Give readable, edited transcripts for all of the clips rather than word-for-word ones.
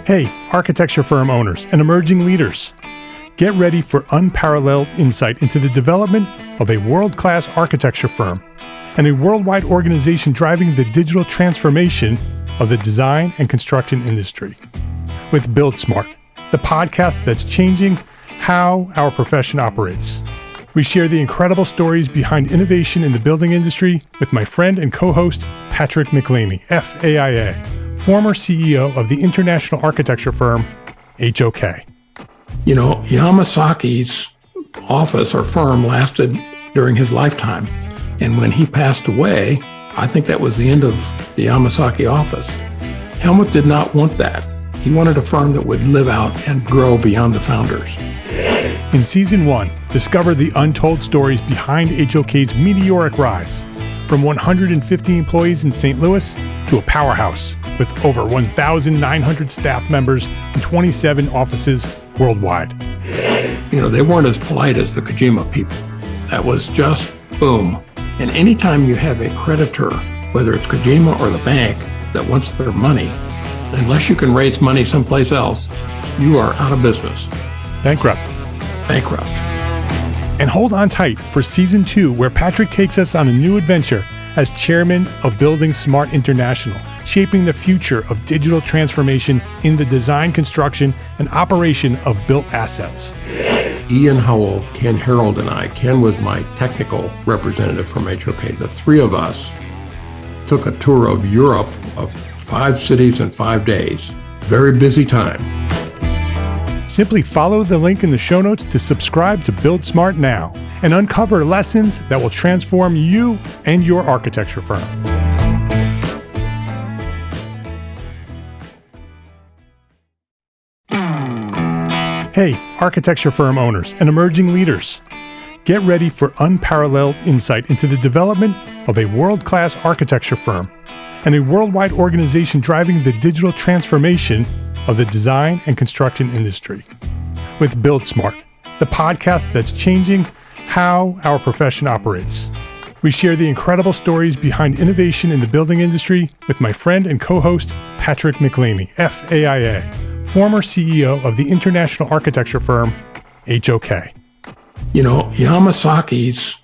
Hey, architecture firm owners and emerging leaders. Get ready for unparalleled insight into the development of a world-class architecture firm and a worldwide organization driving the digital transformation of the design and construction industry. With Build Smart, the podcast that's changing how our profession operates. We share the incredible stories behind innovation in the building industry with my friend and co-host, Patrick McLeamy, FAIA, former CEO of the international architecture firm, HOK. You know, Yamasaki's office or firm lasted during his lifetime. And when he passed away, I think that was the end of the Yamasaki office. Helmut did not want that. He wanted a firm that would live out and grow beyond the founders. In Season 1, discover the untold stories behind HOK's meteoric rise, from 150 employees in St. Louis to a powerhouse with over 1,900 staff members and 27 offices worldwide. You know, they weren't as polite as the Kojima people. That was just boom. And anytime you have a creditor, whether it's Kojima or the bank, that wants their money, unless you can raise money someplace else, you are out of business. Bankrupt. And hold on tight for Season 2, where Patrick takes us on a new adventure as chairman of Building Smart International, shaping the future of digital transformation in the design, construction, and operation of built assets. Ian Howell, Ken Harold, and I, Ken was my technical representative from HOK. The three of us took a tour of Europe of 5 cities in 5 days. Very busy time. Simply follow the link in the show notes to subscribe to Build Smart now and uncover lessons that will transform you and your architecture firm. Hey, architecture firm owners and emerging leaders. Get ready for unparalleled insight into the development of a world-class architecture firm and a worldwide organization driving the digital transformation of the design and construction industry. With Build Smart, the podcast that's changing how our profession operates. We share the incredible stories behind innovation in the building industry with my friend and co-host, Patrick McLeamy, FAIA, former CEO of the international architecture firm, HOK. You know, Yamasaki's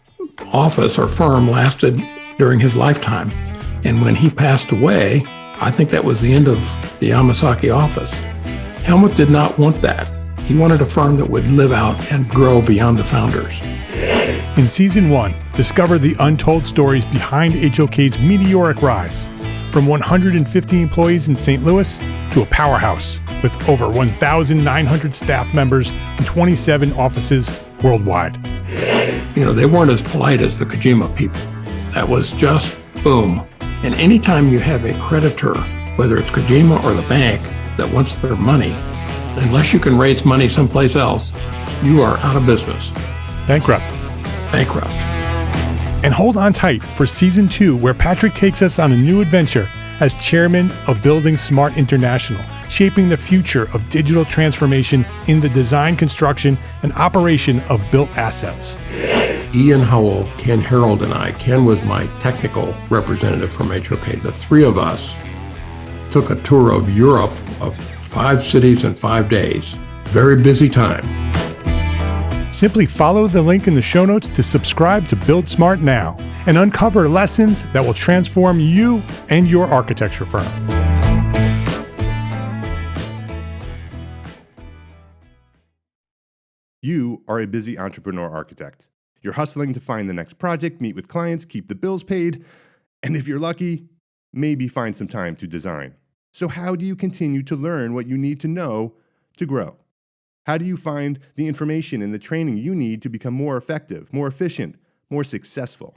office or firm lasted during his lifetime. And when he passed away, I think that was the end of the Yamasaki office. Helmut did not want that. He wanted a firm that would live out and grow beyond the founders. In Season 1, discover the untold stories behind HOK's meteoric rise, from 150 employees in St. Louis to a powerhouse with over 1,900 staff members and 27 offices worldwide. You know, they weren't as polite as the Kojima people. That was just boom. And anytime you have a creditor, whether it's Kojima or the bank, that wants their money, unless you can raise money someplace else, you are out of business. Bankrupt. And hold on tight for Season 2, where Patrick takes us on a new adventure as chairman of Building Smart International, shaping the future of digital transformation in the design, construction, and operation of built assets. Ian Howell, Ken Harold, and I, Ken was my technical representative from HOK. The three of us took a tour of Europe of 5 cities in 5 days. Very busy time. Simply follow the link in the show notes to subscribe to Build Smart now and uncover lessons that will transform you and your architecture firm. You are a busy entrepreneur architect. You're hustling to find the next project, meet with clients, keep the bills paid, and if you're lucky, maybe find some time to design. So how do you continue to learn what you need to know to grow? How do you find the information and the training you need to become more effective, more efficient, more successful?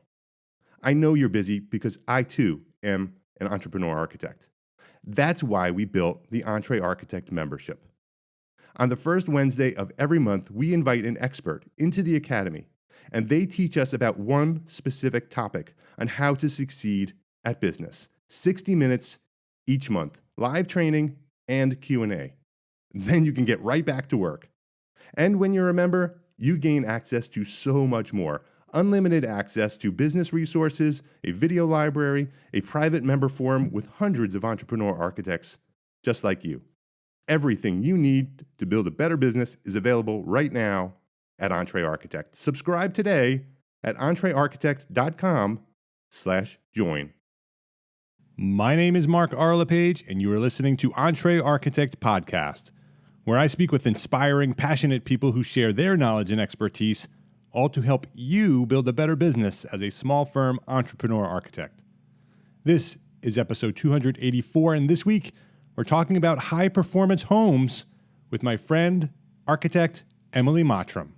I know you're busy because I too am an entrepreneur architect. That's why we built the EntreArchitect membership. On the first Wednesday of every month, we invite an expert into the academy, and they teach us about one specific topic on how to succeed at business. 60 minutes each month, live training and Q&A. Then you can get right back to work. And when you're a member, you gain access to so much more. Unlimited access to business resources, a video library, a private member forum with hundreds of entrepreneur architects just like you. Everything you need to build a better business is available right now at EntreArchitect. Subscribe today at EntreArchitect.com/join. My name is Mark R. LePage, and you are listening to EntreArchitect Podcast, where I speak with inspiring, passionate people who share their knowledge and expertise, all to help you build a better business as a small firm entrepreneur architect. This is episode 284, and this week we're talking about high-performance homes with my friend, architect Emily Mottram.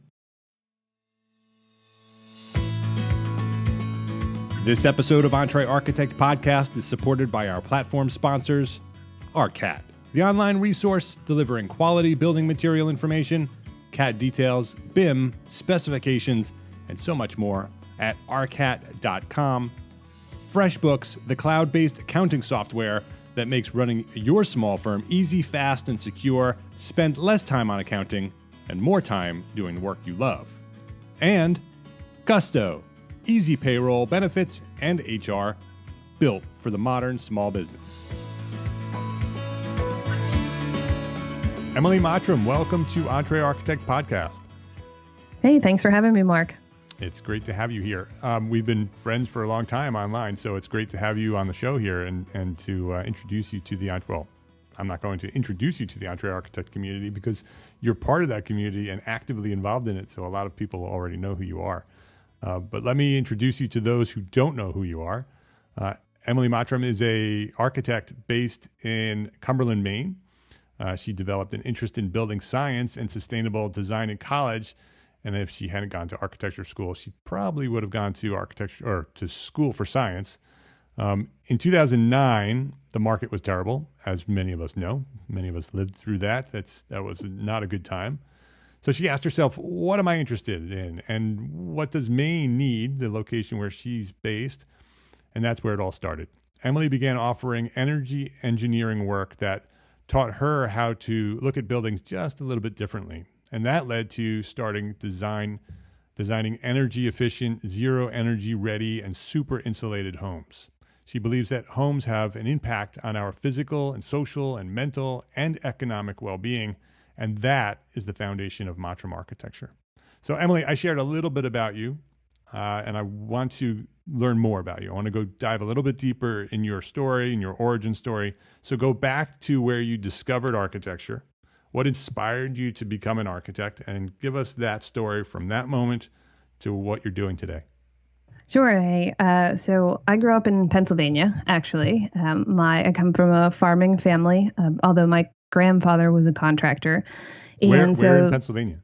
This episode of EntreArchitect Podcast is supported by our platform sponsors, ARCAT, the online resource delivering quality building material information, CAD details, BIM, specifications, and so much more at arcat.com. FreshBooks, the cloud-based accounting software that makes running your small firm easy, fast, and secure. Spend less time on accounting and more time doing the work you love. And Gusto, easy payroll, benefits, and HR built for the modern small business. Emily Mottram, welcome to EntreArchitect Podcast. Hey, thanks for having me, Mark. It's great to have you here. We've been friends for a long time online, so it's great to have you on the show here and to introduce you to the I'm not going to introduce you to the EntreArchitect community because you're part of that community and actively involved in it, so a lot of people already know who you are. But let me introduce you to those who don't know who you are. Emily Mottram is an architect based in Cumberland, Maine. She developed an interest in building science and sustainable design in college. And if she hadn't gone to architecture school, she probably would have gone to architecture or to school for science. In 2009, the market was terrible, as many of us know. Many of us lived through that. That was not a good time. So she asked herself, what am I interested in? And what does Maine need, the location where she's based? And that's where it all started. Emily began offering energy engineering work that taught her how to look at buildings just a little bit differently. And that led to starting designing energy efficient, zero energy ready, and super insulated homes. She believes that homes have an impact on our physical and social and mental and economic well-being. And that is the foundation of Mottram architecture. So Emily, I shared a little bit about you, and I want to learn more about you. I want to go dive a little bit deeper in your story, in your origin story. So go back to where you discovered architecture. What inspired you to become an architect? And give us that story from that moment to what you're doing today. Sure. Hey, so I grew up in Pennsylvania, actually. I come from a farming family, although my grandfather was a contractor. Where in Pennsylvania?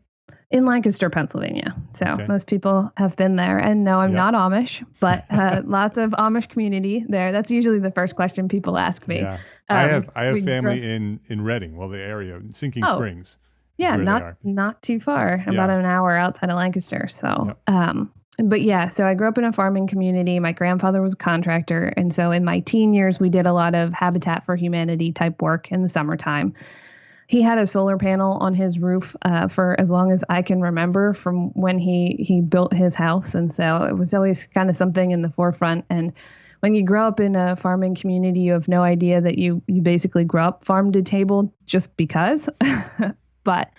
In Lancaster, Pennsylvania. So Okay. Most people have been there. And no, I'm not Amish, but lots of Amish community there. That's usually the first question people ask me. Yeah. I have family in Reading, the area, Sinking Springs. Yeah, not too far, about an hour outside of Lancaster. So, so I grew up in a farming community. My grandfather was a contractor. And so in my teen years, we did a lot of Habitat for Humanity type work in the summertime. He had a solar panel on his roof for as long as I can remember from when he built his house. And so it was always kind of something in the forefront. And when you grow up in a farming community, you have no idea that you basically grow up farm to table just because. But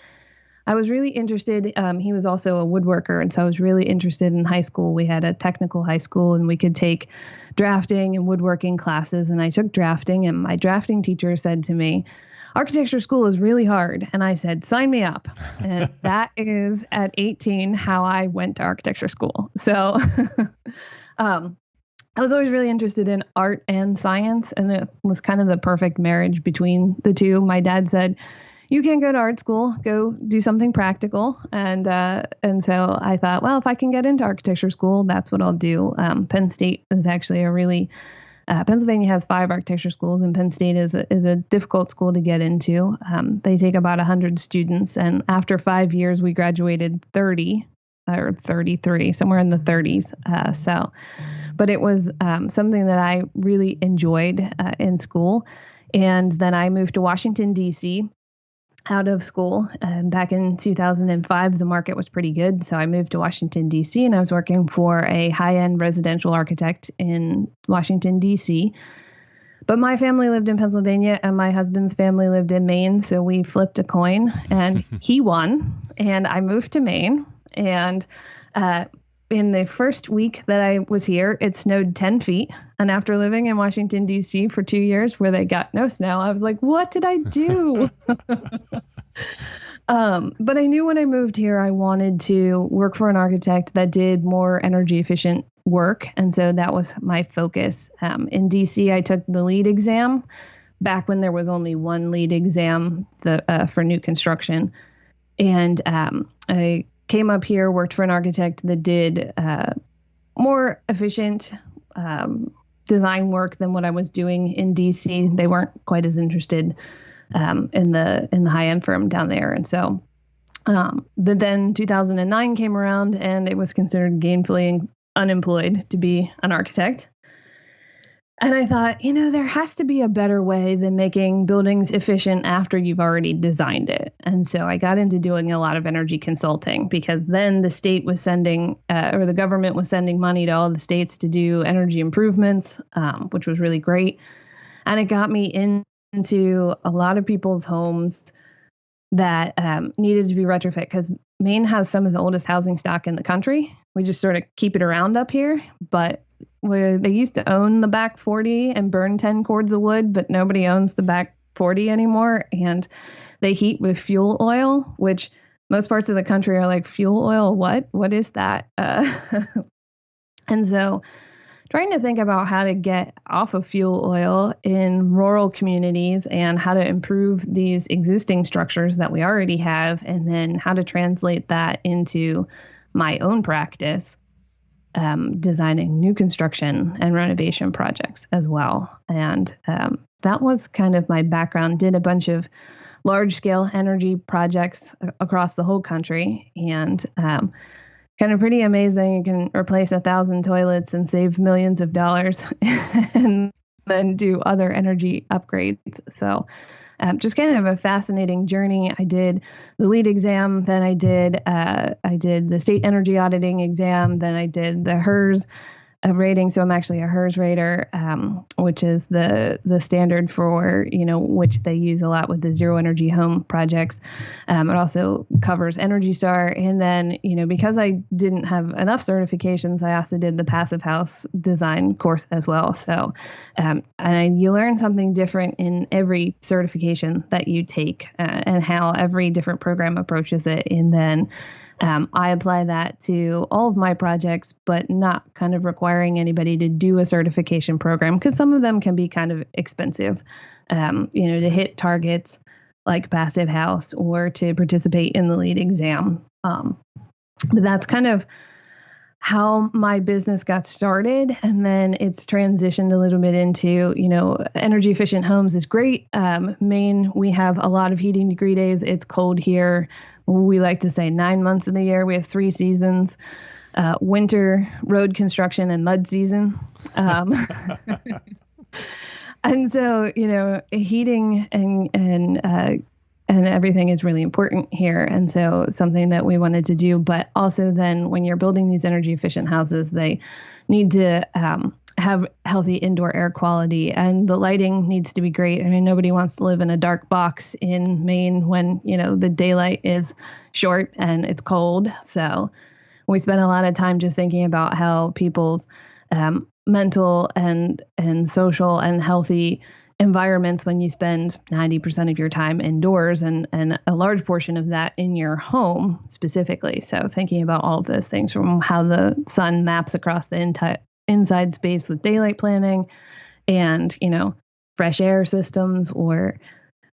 I was really interested. He was also a woodworker. And so I was really interested in high school. We had a technical high school and we could take drafting and woodworking classes. And I took drafting, and my drafting teacher said to me, "Architecture school is really hard." And I said, "Sign me up." And that is at 18 how I went to architecture school. So I was always really interested in art and science, and it was kind of the perfect marriage between the two. My dad said, "You can't go to art school, go do something practical." And so I thought, well, if I can get into architecture school, that's what I'll do. Penn State is actually Pennsylvania has 5 architecture schools, and Penn State is a difficult school to get into. They take about 100 students, and after 5 years, we graduated 30 or 33, somewhere in the 30s. But it was something that I really enjoyed in school. And then I moved to Washington, D.C. out of school. Back in 2005, the market was pretty good. So I moved to Washington, D.C., and I was working for a high-end residential architect in Washington, D.C. But my family lived in Pennsylvania and my husband's family lived in Maine. So we flipped a coin and he won. And I moved to Maine. And in the first week that I was here, it snowed 10 feet. And after living in Washington, D.C. for 2 years where they got no snow, I was like, what did I do? But I knew when I moved here, I wanted to work for an architect that did more energy efficient work. And so that was my focus. In DC, I took the LEED exam back when there was only one LEED exam for new construction. And I came up here, worked for an architect that did more efficient design work than what I was doing in DC. They weren't quite as interested in the high-end firm down there. And so, but then 2009 came around and it was considered gainfully unemployed to be an architect. And I thought, there has to be a better way than making buildings efficient after you've already designed it. And so I got into doing a lot of energy consulting because then the state was sending, or the government was sending money to all the states to do energy improvements, which was really great. And it got me into a lot of people's homes that needed to be retrofit because Maine has some of the oldest housing stock in the country. We just sort of keep it around up here, but where they used to own the back 40 and burn 10 cords of wood, but nobody owns the back 40 anymore. And they heat with fuel oil, which most parts of the country are like, fuel oil, what? What is that? And so trying to think about how to get off of fuel oil in rural communities and how to improve these existing structures that we already have, and then how to translate that into my own practice, designing new construction and renovation projects as well. And that was kind of my background. Did a bunch of large-scale energy projects across the whole country, and kind of pretty amazing. You can replace 1,000 toilets and save millions of dollars and then do other energy upgrades. So just kind of a fascinating journey. I did the LEED exam, then I did the state energy auditing exam, then I did the HERS rating. So I'm actually a HERS rater, which is the standard for, which they use a lot with the zero energy home projects. It also covers Energy Star. And then, because I didn't have enough certifications, I also did the passive house design course as well. So, you learn something different in every certification that you take, and how every different program approaches it. And then I apply that to all of my projects, but not kind of requiring anybody to do a certification program because some of them can be kind of expensive, to hit targets like passive house or to participate in the LEED exam. But that's kind of how my business got started. And then it's transitioned a little bit into, energy efficient homes is great. Maine, we have a lot of heating degree days. It's cold here. We like to say 9 months of the year. We have 3 seasons, winter, road construction, and mud season. And so, heating and everything is really important here. And so something that we wanted to do, but also then when you're building these energy efficient houses, they need to have healthy indoor air quality, and the lighting needs to be great. I mean, nobody wants to live in a dark box in Maine when, the daylight is short and it's cold. So we spent a lot of time just thinking about how people's mental and social and healthy environments when you spend 90% of your time indoors and a large portion of that in your home specifically. So thinking about all of those things, from how the sun maps across the inside space with daylight planning and, fresh air systems, or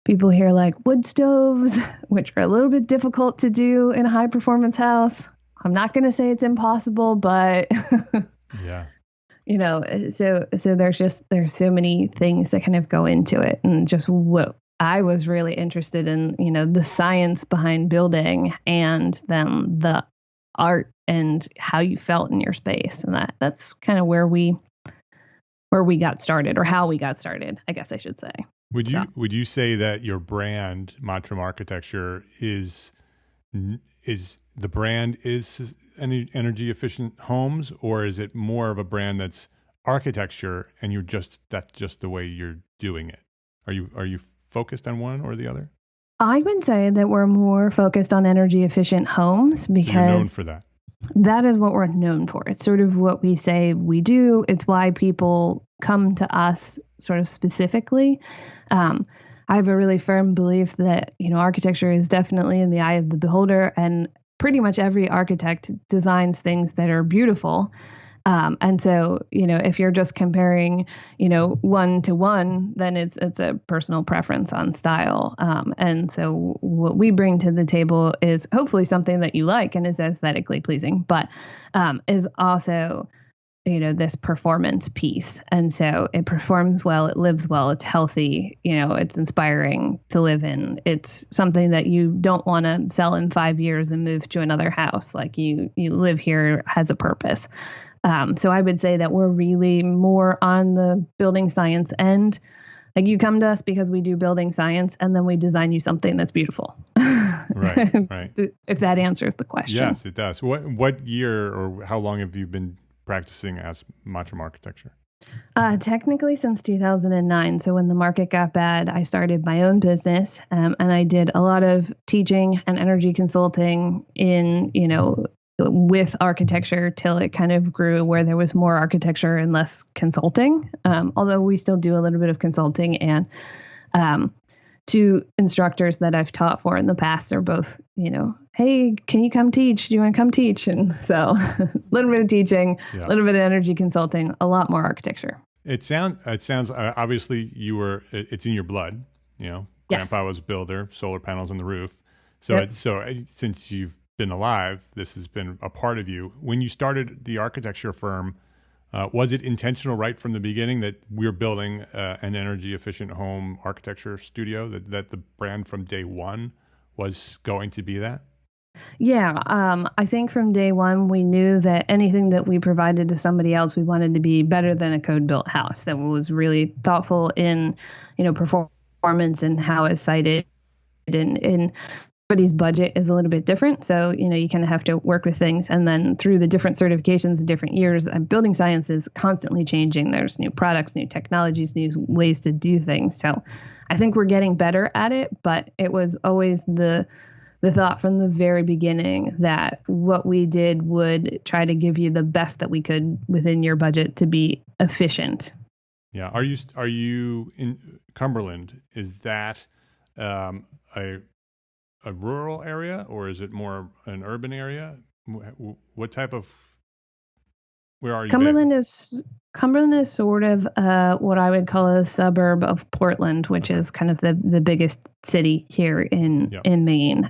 people here like wood stoves, which are a little bit difficult to do in a high performance house. I'm not going to say it's impossible, but yeah. So there's so many things that kind of go into it, and just what I was really interested in, the science behind building, and then the art and how you felt in your space. And that's kind of where we got started, or how we got started, I guess I should say. Would you say that your brand, Mottram Architecture, is the brand is energy efficient homes, or is it more of a brand that's architecture and that's just the way you're doing it? Are you focused on one or the other? I would say that we're more focused on energy efficient homes because so you're known for that. That is what we're known for. It's sort of what we say we do. It's why people come to us sort of specifically. I have a really firm belief that, architecture is definitely in the eye of the beholder, and pretty much every architect designs things that are beautiful. And so, if you're just comparing, one to one, then it's a personal preference on style. And so what we bring to the table is hopefully something that you like and is aesthetically pleasing, but is also, this performance piece. And so it performs well, it lives well, it's healthy, it's inspiring to live in. It's something that you don't want to sell in 5 years and move to another house. Like you live here, has a purpose. So I would say that we're really more on the building science end. Like you come to us because we do building science, and then we design you something that's beautiful. Right. If that answers the question. Yes, it does. What year or how long have you been practicing as Mottram architecture? Technically since 2009. So when the market got bad, I started my own business, and I did a lot of teaching and energy consulting in, with architecture till it kind of grew where there was more architecture and less consulting. Although we still do a little bit of consulting, and two instructors that I've taught for in the past are both, hey, can you come teach? Do you want to come teach? And so a little bit of teaching, a little bit of energy consulting, a lot more architecture. It sounds obviously it's in your blood, Yes. Grandpa was a builder, solar panels on the roof. So since you've been alive, this has been a part of you. When you started the architecture firm, was it intentional right from the beginning that we're building an energy efficient home architecture studio, that the brand from day one was going to be that? Yeah, I think from day one, we knew that anything that we provided to somebody else, we wanted to be better than a code-built house that was really thoughtful in, performance and how it's sited. And everybody's budget is a little bit different. So, you kind of have to work with things. And then through the different certifications in different years, building science is constantly changing. There's new products, new technologies, new ways to do things. So I think we're getting better at it, but it was always the thought from the very beginning that what we did would try to give you the best that we could within your budget to be efficient. Yeah. Are you in Cumberland? Is that a rural area, or is it more an urban area? What type of, where are you? Cumberland is sort of what I would call a suburb of Portland, which is kind of the biggest city here in Maine.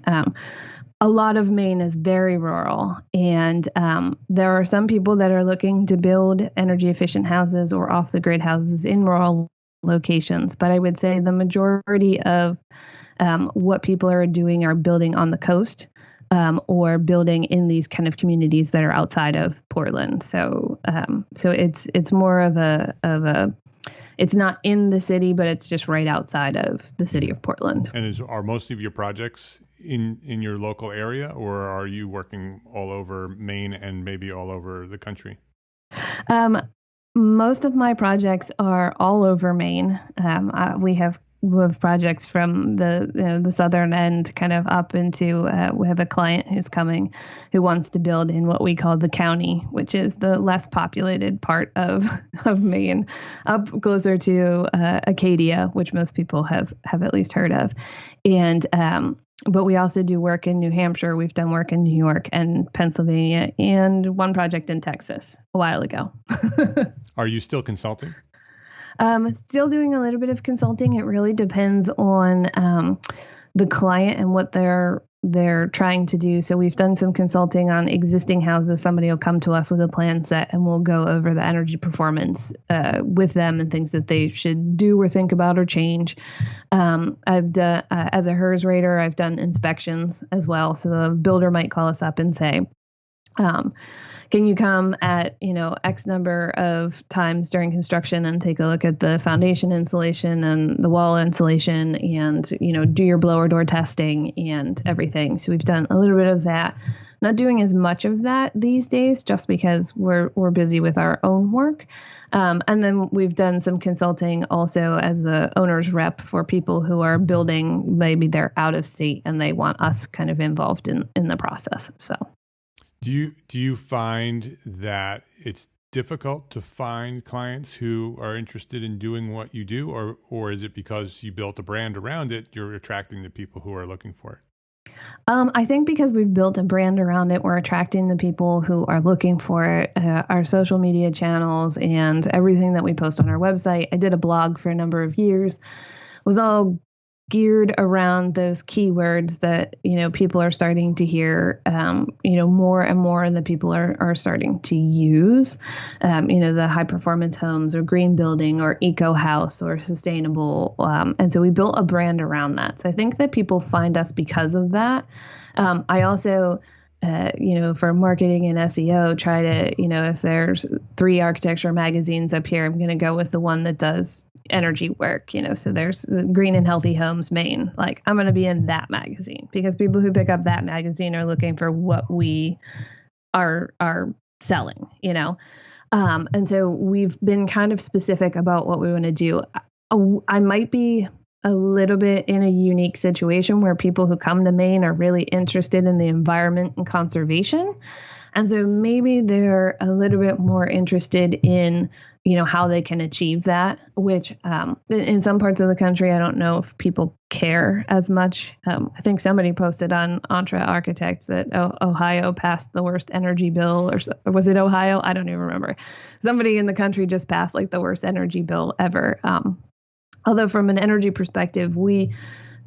A lot of Maine is very rural, and there are some people that are looking to build energy efficient houses or off the grid houses in rural locations. But I would say the majority of what people are doing are building on the coast, or building in these kind of communities that are outside of Portland. So it's more of a it's not in the city, but it's just right outside of the city of Portland. And are most of your projects in your local area, or are you working all over Maine and maybe all over the country? Most of my projects are all over Maine. We have projects from the southern end kind of up into, we have a client who's coming who wants to build in what we call the county, which is the less populated part of Maine, up closer to Acadia, which most people have at least heard of. And but we also do work in New Hampshire. We've done work in New York and Pennsylvania, and one project in Texas a while ago. Are you still consulting? Still doing a little bit of consulting. It really depends on the client and what they're trying to do. So we've done some consulting on existing houses. Somebody will come to us with a plan set, and we'll go over the energy performance with them and things that they should do or think about or change. I've done as a HERS rater, I've done inspections as well. So the builder might call us up and say, Can you come at, X number of times during construction and take a look at the foundation insulation and the wall insulation and, do your blower door testing and everything. So we've done a little bit of that. Not doing as much of that these days just because we're busy with our own work. And then we've done some consulting also as the owner's rep for people who are building, maybe they're out of state and they want us kind of involved in the process. So. Do you find that it's difficult to find clients who are interested in doing what you do, or is it because you built a brand around it, you're attracting the people who are looking for it? I think because we've built a brand around it, we're attracting the people who are looking for it. Our social media channels and everything that we post on our website. I did a blog for a number of years, was all geared around those keywords that, people are starting to hear, more and more, and that people are starting to use, the high performance homes or green building or eco house or sustainable. And so we built a brand around that. So I think that people find us because of that. I also, for marketing and SEO, try to, if there's 3 architecture magazines up here, I'm going to go with the one that does energy work, so there's the Green and Healthy Homes Maine. Like, I'm going to be in that magazine because people who pick up that magazine are looking for what we are selling, and so we've been kind of specific about what we want to do. I might be a little bit in a unique situation where people who come to Maine are really interested in the environment and conservation. And so maybe they're a little bit more interested in, how they can achieve that, which in some parts of the country, I don't know if people care as much. I think somebody posted on EntreArchitect that Ohio passed the worst energy bill, or was it Ohio? I don't even remember. Somebody in the country just passed like the worst energy bill ever. Although from an energy perspective, we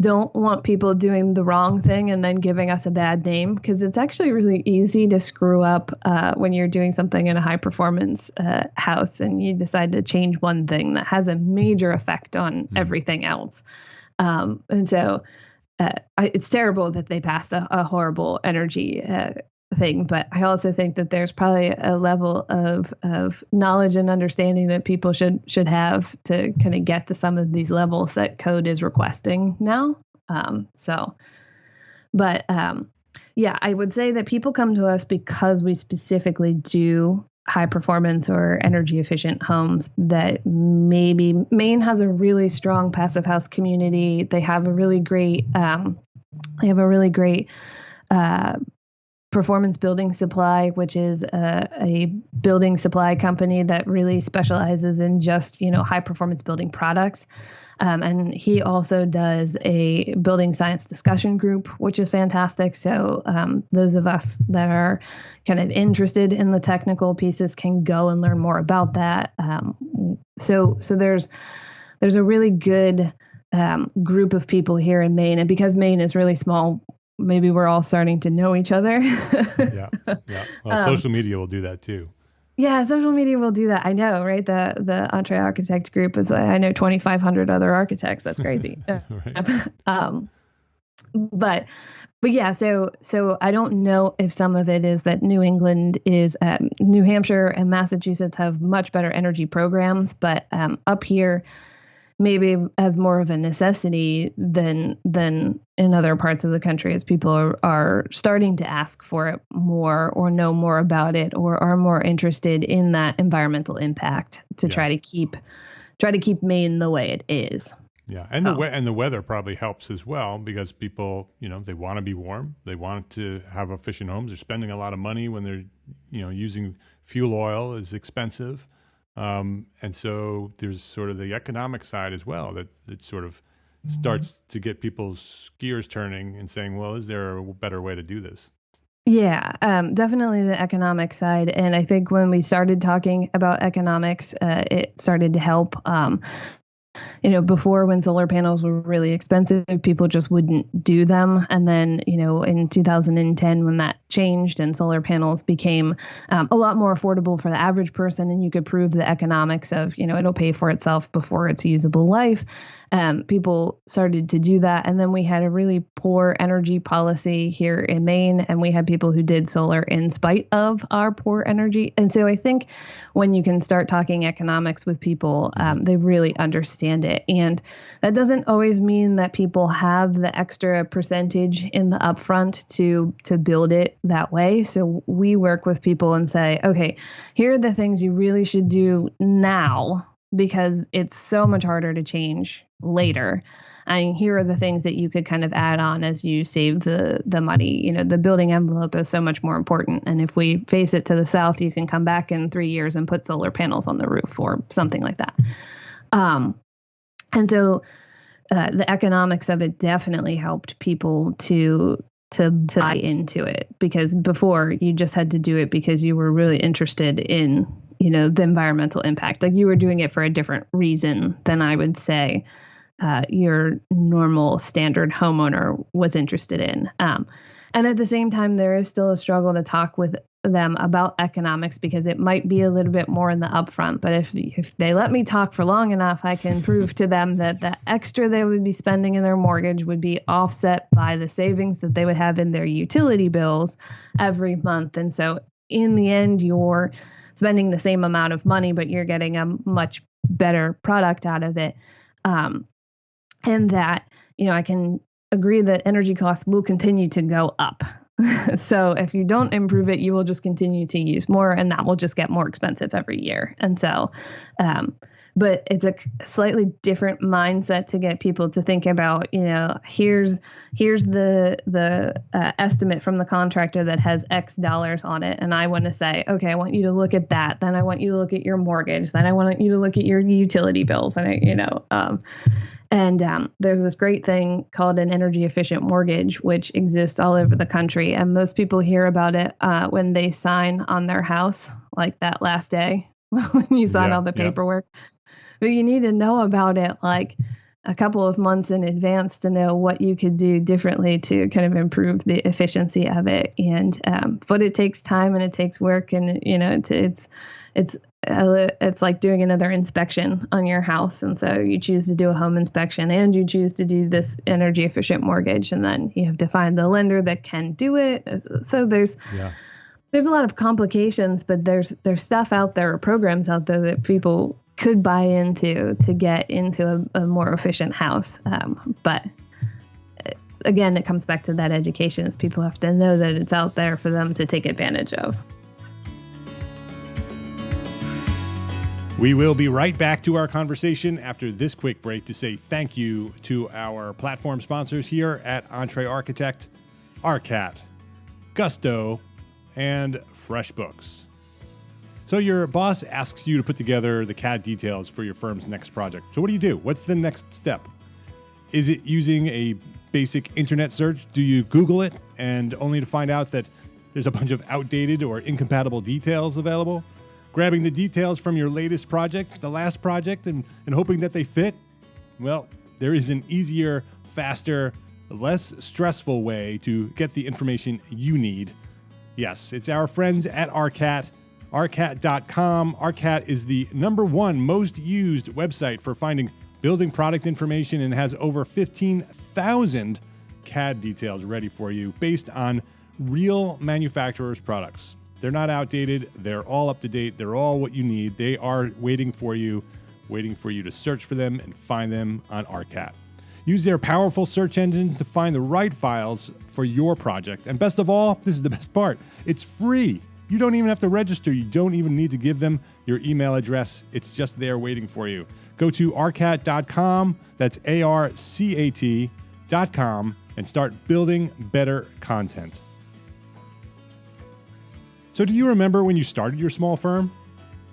don't want people doing the wrong thing and then giving us a bad name, because it's actually really easy to screw up when you're doing something in a high performance house and you decide to change one thing that has a major effect on everything else. And so it's terrible that they passed a horrible energy thing, but I also think that there's probably a level of knowledge and understanding that people should have to kind of get to some of these levels that code is requesting now. I would say that people come to us because we specifically do high performance or energy efficient homes. That maybe Maine has a really strong passive house community. They have a really great Performance Building Supply, which is a building supply company that really specializes in just, high performance building products. And he also does a building science discussion group, which is fantastic. So those of us that are kind of interested in the technical pieces can go and learn more about that. So there's a really good group of people here in Maine. And because Maine is really small, maybe we're all starting to know each other. Yeah. Well, social media will do that too. Yeah, social media will do that. I know, right? The EntreArchitect group is, I know 2,500 other architects. That's crazy. But yeah, so I don't know if some of it is that New England is, New Hampshire and Massachusetts have much better energy programs, but up here, maybe as more of a necessity than in other parts of the country, as people are starting to ask for it more or know more about it or are more interested in that environmental impact to try to keep Maine the way it is. Yeah, and the weather probably helps as well, because people, they want to be warm, they want to have efficient homes. They're spending a lot of money when they're, using fuel oil is expensive. And so there's sort of the economic side as well that sort of starts to get people's gears turning and saying, well, is there a better way to do this? Yeah, definitely the economic side. And I think when we started talking about economics, it started to help. Before, when solar panels were really expensive, people just wouldn't do them. And then, in 2010, when that changed and solar panels became a lot more affordable for the average person, and you could prove the economics of, it'll pay for itself before its usable life, people started to do that. And then we had a really poor energy policy here in Maine, and we had people who did solar in spite of our poor energy. And so I think when you can start talking economics with people, they really understand it. And that doesn't always mean that people have the extra percentage in the upfront to build it that way. So we work with people and say, okay, here are the things you really should do now, because it's so much harder to change later. And here are the things that you could kind of add on as you save the money. The building envelope is so much more important. And if we face it to the south, you can come back in 3 years and put solar panels on the roof or something like that. And so the economics of it definitely helped people to buy into it, because before you just had to do it because you were really interested in the environmental impact. Like, you were doing it for a different reason than I would say your normal standard homeowner was interested in. And at the same time, there is still a struggle to talk with them about economics, because it might be a little bit more in the upfront. But if they let me talk for long enough, I can prove to them that the extra they would be spending in their mortgage would be offset by the savings that they would have in their utility bills every month. And so in the end, you're spending the same amount of money, but you're getting a much better product out of it. And that, I can agree that energy costs will continue to go up. So if you don't improve it, you will just continue to use more, and that will just get more expensive every year. And so, but it's a slightly different mindset to get people to think about, here's the estimate from the contractor that has X dollars on it. And I want to say, okay, I want you to look at that. Then I want you to look at your mortgage. Then I want you to look at your utility bills. And there's this great thing called an energy efficient mortgage, which exists all over the country. And most people hear about it when they sign on their house, like that last day when you sign all the paperwork. But you need to know about it like a couple of months in advance to know what you could do differently to kind of improve the efficiency of it. And but it takes time and it takes work, and it's like doing another inspection on your house. And so you choose to do a home inspection, and you choose to do this energy efficient mortgage, and then you have to find the lender that can do it. So there's a lot of complications, but there's stuff out there, or programs out there that people could buy into to get into a more efficient house. But again, it comes back to that education, is people have to know that it's out there for them to take advantage of. We will be right back to our conversation after this quick break to say thank you to our platform sponsors here at EntreArchitect, ARCAT, Gusto, and FreshBooks. So your boss asks you to put together the CAD details for your firm's next project. So what do? What's the next step? Is it using a basic internet search? Do you Google it and only to find out that there's a bunch of outdated or incompatible details available? Grabbing the details from your latest project, the last project, and hoping that they fit? Well, there is an easier, faster, less stressful way to get the information you need. Yes, it's our friends at ARCAT, ARCAT.com. ARCAT is the #1 most used website for finding building product information and has over 15,000 CAD details ready for you based on real manufacturers' products. They're not outdated. They're all up to date. They're all what you need. They are waiting for you to search for them and find them on ARCAT. Use their powerful search engine to find the right files for your project. And best of all, this is the best part, it's free. You don't even have to register. You don't even need to give them your email address. It's just there waiting for you. Go to arcat.com, that's ARCAT.com, and start building better content. So do you remember when you started your small firm?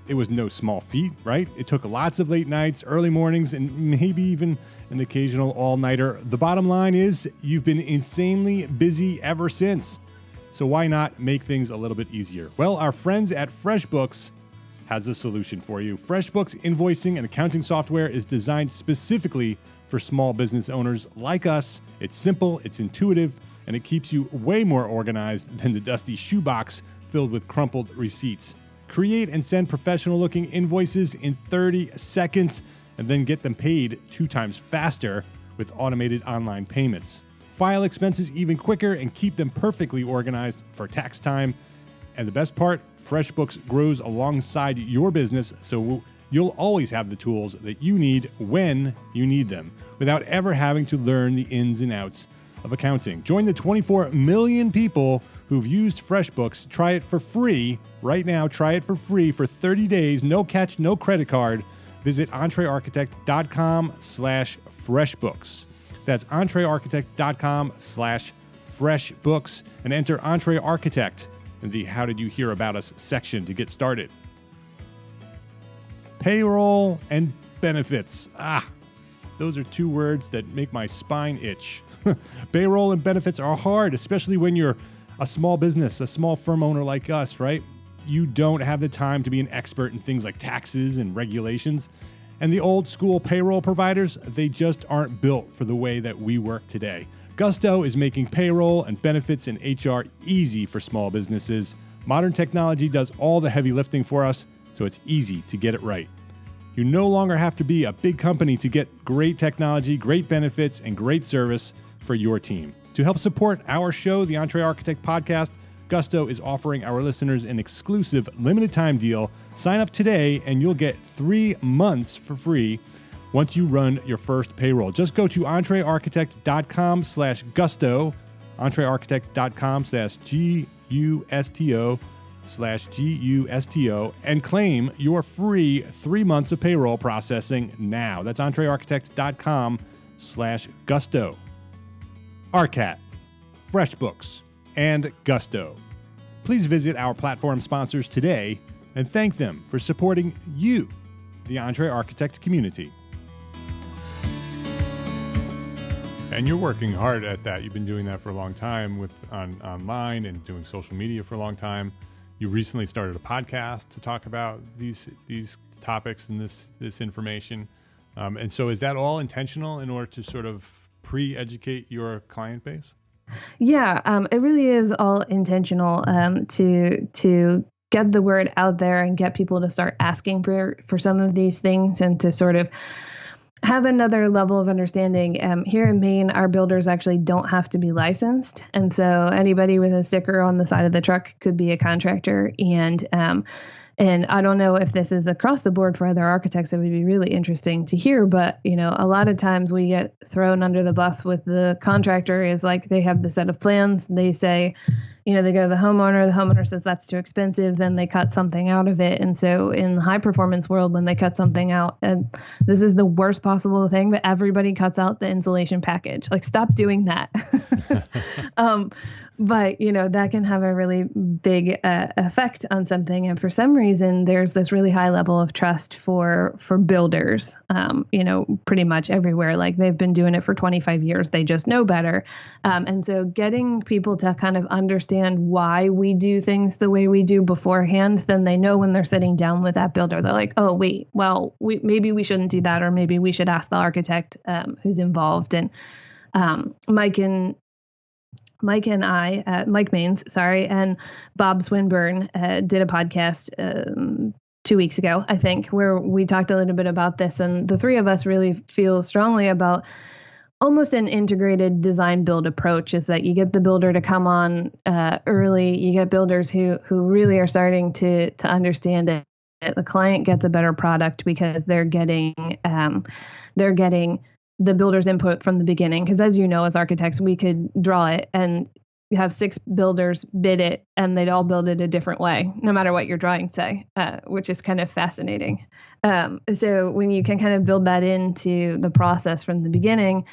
It was no small feat, right? It took lots of late nights, early mornings, and maybe even an occasional all-nighter. The bottom line is you've been insanely busy ever since. So why not make things a little bit easier? Well, our friends at FreshBooks has a solution for you. FreshBooks invoicing and accounting software is designed specifically for small business owners like us. It's simple, it's intuitive, and it keeps you way more organized than the dusty shoebox filled with crumpled receipts. Create and send professional-looking invoices in 30 seconds, and then get them paid 2 times faster with automated online payments. File expenses even quicker and keep them perfectly organized for tax time. And the best part, FreshBooks grows alongside your business, so you'll always have the tools that you need when you need them, without ever having to learn the ins and outs of accounting. Join the 24 million people who've used FreshBooks. Try it for free right now. Try it for free for 30 days. No catch, no credit card. Visit EntreArchitect.com/FreshBooks. That's EntreArchitect.com/FreshBooks and enter EntreArchitect in the How Did You Hear About Us section to get started. Payroll and benefits. Those are 2 words that make my spine itch. Payroll and benefits are hard, especially when you're a small business, a small firm owner like us, right? You don't have the time to be an expert in things like taxes and regulations. And the old school payroll providers, they just aren't built for the way that we work today. Gusto is making payroll and benefits and HR easy for small businesses. Modern technology does all the heavy lifting for us, so it's easy to get it right. You no longer have to be a big company to get great technology, great benefits, and great service for your team. To help support our show, the EntreArchitect podcast, Gusto is offering our listeners an exclusive limited time deal. Sign up today and you'll get 3 months for free once you run your first payroll. Just go to EntreArchitect.com/Gusto, EntreArchitect.com/GUSTO/GUSTO, and claim your free 3 months of payroll processing now. That's EntreArchitect.com/Gusto. ARCAT, FreshBooks, and Gusto. Please visit our platform sponsors today and thank them for supporting you, the EntreArchitect community. And you're working hard at that. You've been doing that for a long time online and doing social media for a long time. You recently started a podcast to talk about these topics and this information. And so is that all intentional in order to sort of pre-educate your client base? Yeah, it really is all intentional to get the word out there and get people to start asking for some of these things and to sort of have another level of understanding. Here in Maine, our builders actually don't have to be licensed. And so anybody with a sticker on the side of the truck could be a contractor. And I don't know if this is across the board for other architects. It would be really interesting to hear. But, a lot of times we get thrown under the bus with the contractor is like they have the set of plans. They say, they go to the homeowner says that's too expensive. Then they cut something out of it. And so in the high performance world, when they cut something out, and this is the worst possible thing, but everybody cuts out the insulation package. Like, stop doing that. But, that can have a really big effect on something. And for some reason, there's this really high level of trust for builders, pretty much everywhere. Like, they've been doing it for 25 years. They just know better. And so getting people to kind of understand why we do things the way we do beforehand, then they know when they're sitting down with that builder, they're like, oh, wait, well, maybe we shouldn't do that. Or maybe we should ask the architect who's involved. And Mike Maines, and Bob Swinburne did a podcast 2 weeks ago, I think, where we talked a little bit about this. And the three of us really feel strongly about almost an integrated design build approach, is that you get the builder to come on early. You get builders who really are starting to understand it. The client gets a better product because they're getting the builder's input from the beginning. Because as you know, as architects, we could draw it and have 6 builders bid it, and they'd all build it a different way, no matter what your drawings say, which is kind of fascinating. So when you can kind of build that into the process from the beginning,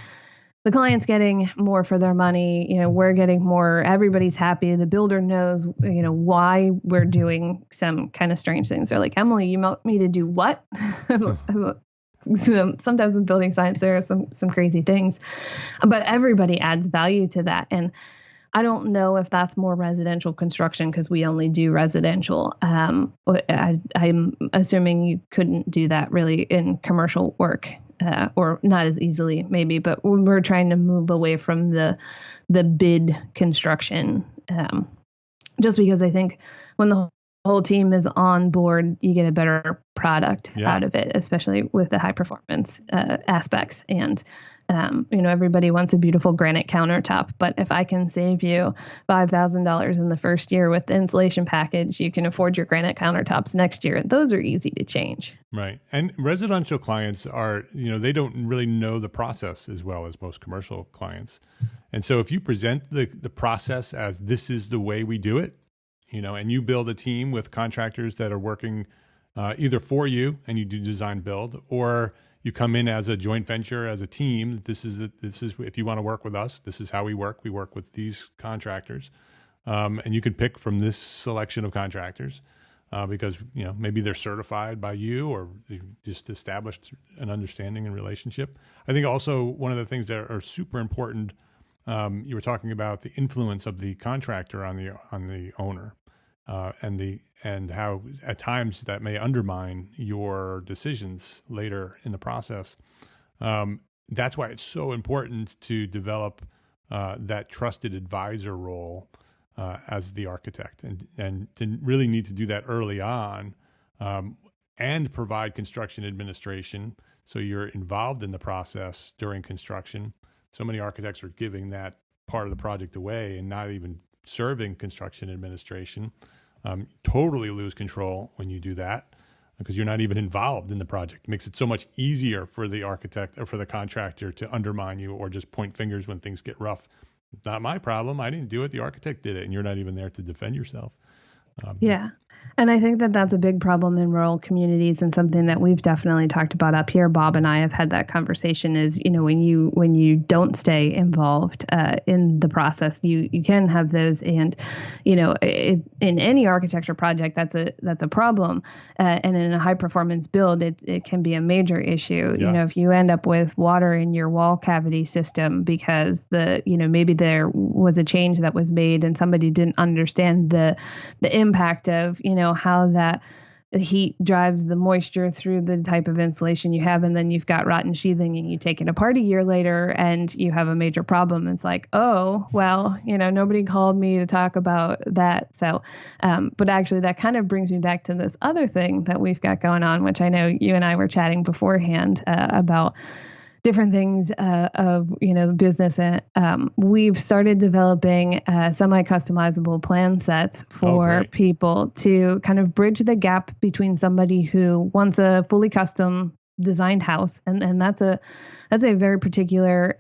the client's getting more for their money. We're getting more. Everybody's happy. The builder knows, why we're doing some kind of strange things. They're like, Emily, you want me to do what? Sometimes with building science, there are some crazy things, but everybody adds value to that. And I don't know if that's more residential construction, because we only do residential. I'm assuming you couldn't do that really in commercial work, or not as easily maybe, but we're trying to move away from the bid construction, just because I think when the whole team is on board, you get a better product out of it, especially with the high performance aspects. And, everybody wants a beautiful granite countertop, but if I can save you $5,000 in the first year with the insulation package, you can afford your granite countertops next year. Those are easy to change. Right. And residential clients are, they don't really know the process as well as most commercial clients. And so if you present the process as this is the way we do it, and you build a team with contractors that are working either for you and you do design build, or you come in as a joint venture, as a team. This is if you want to work with us, this is how we work. We work with these contractors, and you can pick from this selection of contractors because maybe they're certified by you or they just established an understanding and relationship. I think also one of the things that are super important. You were talking about the influence of the contractor on the owner, and how at times that may undermine your decisions later in the process. That's why it's so important to develop that trusted advisor role as the architect, and to really need to do that early on, and provide construction administration so you're involved in the process during construction. So many architects are giving that part of the project away and not even serving construction administration. Totally lose control when you do that because you're not even involved in the project. It makes it so much easier for the architect or for the contractor to undermine you or just point fingers when things get rough. Not my problem. I didn't do it. The architect did it, and you're not even there to defend yourself. Yeah. And I think that that's a big problem in rural communities, and something that we've definitely talked about up here. Bob and I have had that conversation is, when you don't stay involved in the process, you can have those. And, in any architecture project, that's a problem. And in a high performance build, it can be a major issue. Yeah. If you end up with water in your wall cavity system because maybe there was a change that was made and somebody didn't understand the impact of, how that heat drives the moisture through the type of insulation you have, and then you've got rotten sheathing and you take it apart a year later and you have a major problem. It's like, oh, well, nobody called me to talk about that. So, but actually that kind of brings me back to this other thing that we've got going on, which I know you and I were chatting beforehand about different things of business. We've started developing semi-customizable plan sets for people to kind of bridge the gap between somebody who wants a fully custom designed house, and that's a very particular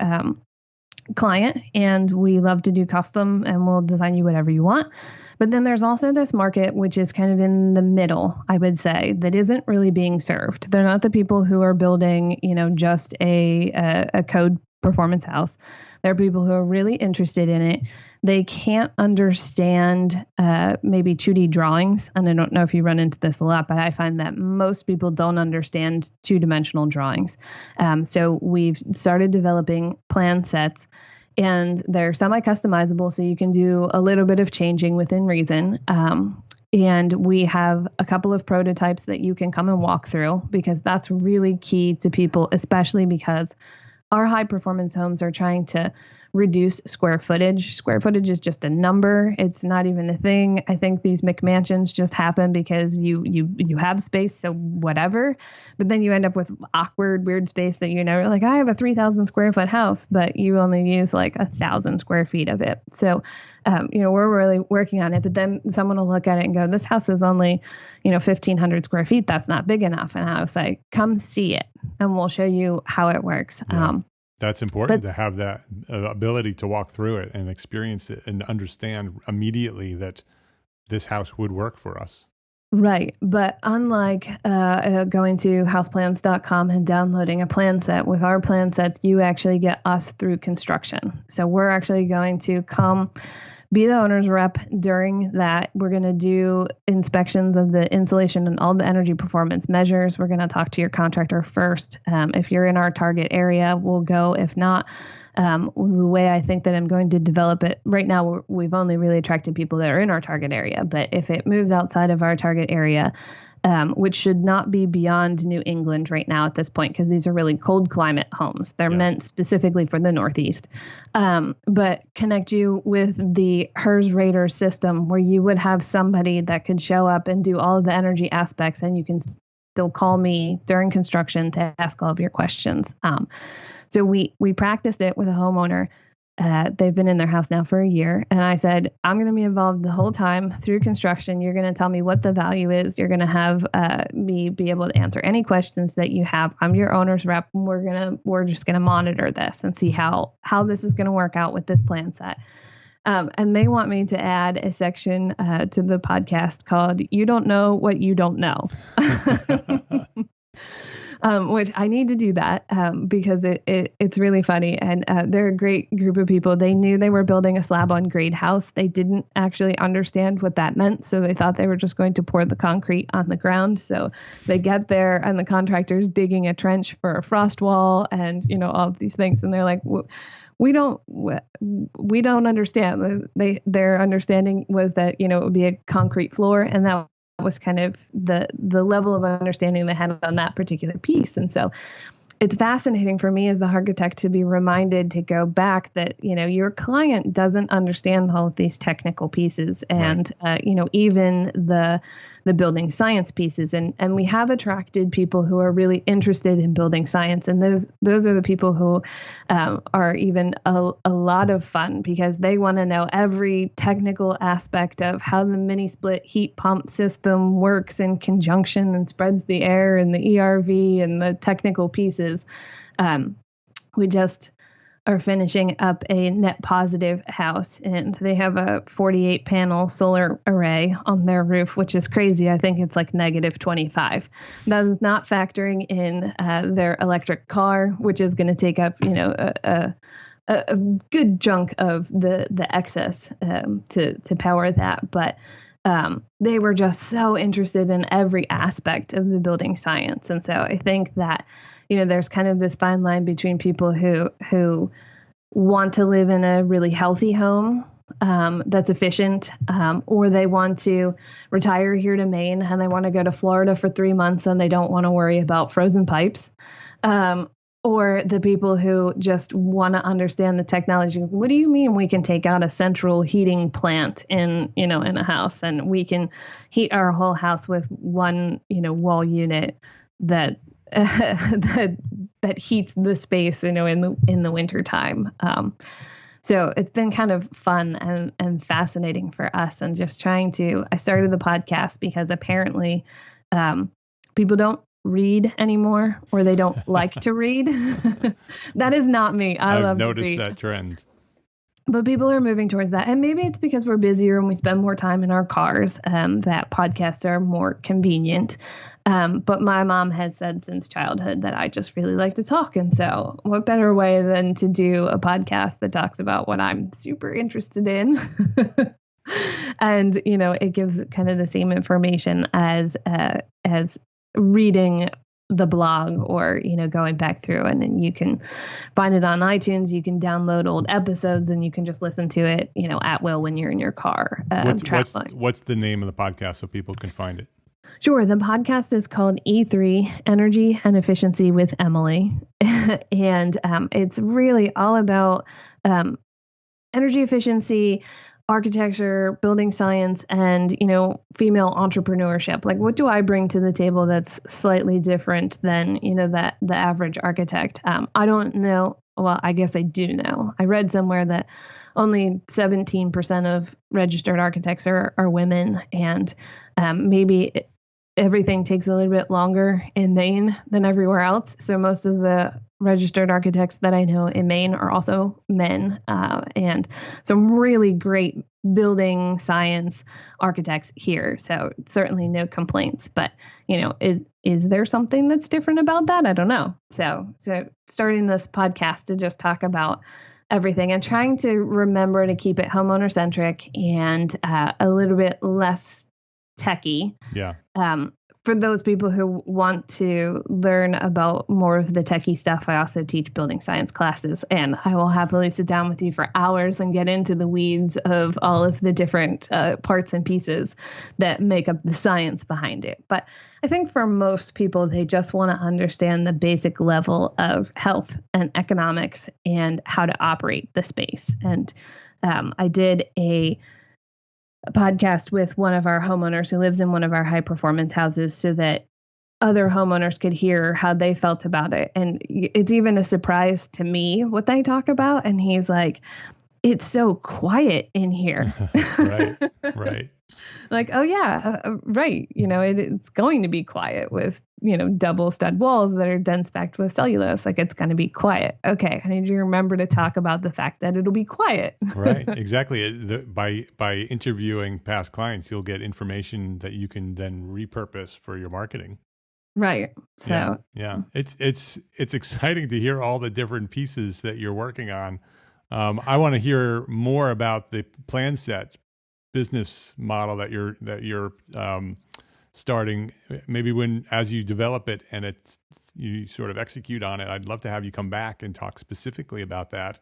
client, and we love to do custom, and we'll design you whatever you want. But then there's also this market, which is kind of in the middle, I would say, that isn't really being served. They're not the people who are building, just a code performance house. There are people who are really interested in it. They can't understand maybe 2D drawings. And I don't know if you run into this a lot, but I find that most people don't understand two-dimensional drawings. So we've started developing plan sets, and they're semi-customizable, so you can do a little bit of changing within reason. And we have a couple of prototypes that you can come and walk through, because that's really key to people, especially because our high performance homes are trying to reduce square footage. Square footage is just a number. It's not even a thing. I think these McMansions just happen because you have space, so whatever. But then you end up with awkward, weird space that you're like, I have a 3,000 square foot house, but you only use like 1,000 square feet of it. So, we're really working on it. But then someone will look at it and go, this house is only, 1,500 square feet. That's not big enough. And I was like, come see it, and we'll show you how it works. Yeah. That's important to have that ability to walk through it and experience it and understand immediately that this house would work for us. Right. But unlike going to houseplans.com and downloading a plan set, with our plan sets, you actually get us through construction. So we're actually going to come be the owner's rep during that. We're going to do inspections of the insulation and all the energy performance measures. We're going to talk to your contractor first. If you're in our target area, we'll go. If not, the way I think that I'm going to develop it right now, we've only really attracted people that are in our target area. But if it moves outside of our target area, which should not be beyond New England right now at this point, because these are really cold climate homes. They're meant specifically for the Northeast. But connect you with the HERS Radar system, where you would have somebody that could show up and do all of the energy aspects, and you can still call me during construction to ask all of your questions. So we practiced it with a homeowner. They've been in their house now for a year. And I said, I'm going to be involved the whole time through construction. You're going to tell me what the value is. You're going to have me be able to answer any questions that you have. I'm your owner's rep. And we're just going to monitor this and see how this is going to work out with this plan set. And they want me to add a section to the podcast called "You Don't Know What You Don't Know." Which I need to do that because it's really funny. And they're a great group of people. They knew they were building a slab on grade house. They didn't actually understand what that meant. So they thought they were just going to pour the concrete on the ground. So they get there and the contractor's digging a trench for a frost wall and, all of these things. And they're like, we don't understand. Their understanding was that, it would be a concrete floor, and that was kind of the level of understanding they had on that particular piece. And so it's fascinating for me as the architect to be reminded to go back that, your client doesn't understand all of these technical pieces and, even the building science pieces. And we have attracted people who are really interested in building science. And those are the people who are even a lot of fun, because they want to know every technical aspect of how the mini split heat pump system works in conjunction and spreads the air and the ERV and the technical pieces. We just are finishing up a net positive house, and they have a 48 panel solar array on their roof, which is crazy. I think it's like -25. That is not factoring in their electric car, which is going to take up, a good chunk of the excess to power that. But they were just so interested in every aspect of the building science. And so I think that, there's kind of this fine line between people who want to live in a really healthy home that's efficient, or they want to retire here to Maine and they want to go to Florida for 3 months and they don't want to worry about frozen pipes. Or the people who just want to understand the technology. What do you mean we can take out a central heating plant in a house, and we can heat our whole house with one, wall unit that that heats the space, in the winter time. So it's been kind of fun and fascinating for us, and just I started the podcast because apparently people don't read anymore, or they don't like to read. That is not me. I've noticed that trend. But people are moving towards that. And maybe it's because we're busier and we spend more time in our cars, that podcasts are more convenient. But my mom has said since childhood that I just really like to talk. And so what better way than to do a podcast that talks about what I'm super interested in? And, it gives kind of the same information as reading the blog, or going back through, and then you can find it on iTunes. You can download old episodes and you can just listen to it at will when you're in your car traveling. What's the name of the podcast so people can find it? Sure. The podcast is called E3 Energy and Efficiency with Emily. And it's really all about energy efficiency, architecture, building science, and, female entrepreneurship. Like, what do I bring to the table that's slightly different than, the average architect? I don't know. Well, I guess I do know. I read somewhere that only 17% of registered architects are women, and maybe everything takes a little bit longer in Maine than everywhere else. So most of the registered architects that I know in Maine are also men, and some really great building science architects here. So certainly no complaints, but is there something that's different about that? I don't know. So starting this podcast to just talk about everything and trying to remember to keep it homeowner centric and a little bit less techie. Yeah. for those people who want to learn about more of the techie stuff, I also teach building science classes, and I will happily sit down with you for hours and get into the weeds of all of the different parts and pieces that make up the science behind it. But I think for most people, they just want to understand the basic level of health and economics and how to operate the space. And I did a podcast with one of our homeowners who lives in one of our high performance houses so that other homeowners could hear how they felt about it. And it's even a surprise to me what they talk about. And he's like, it's so quiet in here. Right. Like, oh yeah, right. It's going to be quiet with, double stud walls that are dense packed with cellulose. Like, it's going to be quiet. Okay. I need you to remember to talk about the fact that it'll be quiet. Right. Exactly. By interviewing past clients, you'll get information that you can then repurpose for your marketing. Right. So yeah. It's exciting to hear all the different pieces that you're working on. I want to hear more about the plan set business model that you're starting. Maybe as you develop it and you sort of execute on it, I'd love to have you come back and talk specifically about that,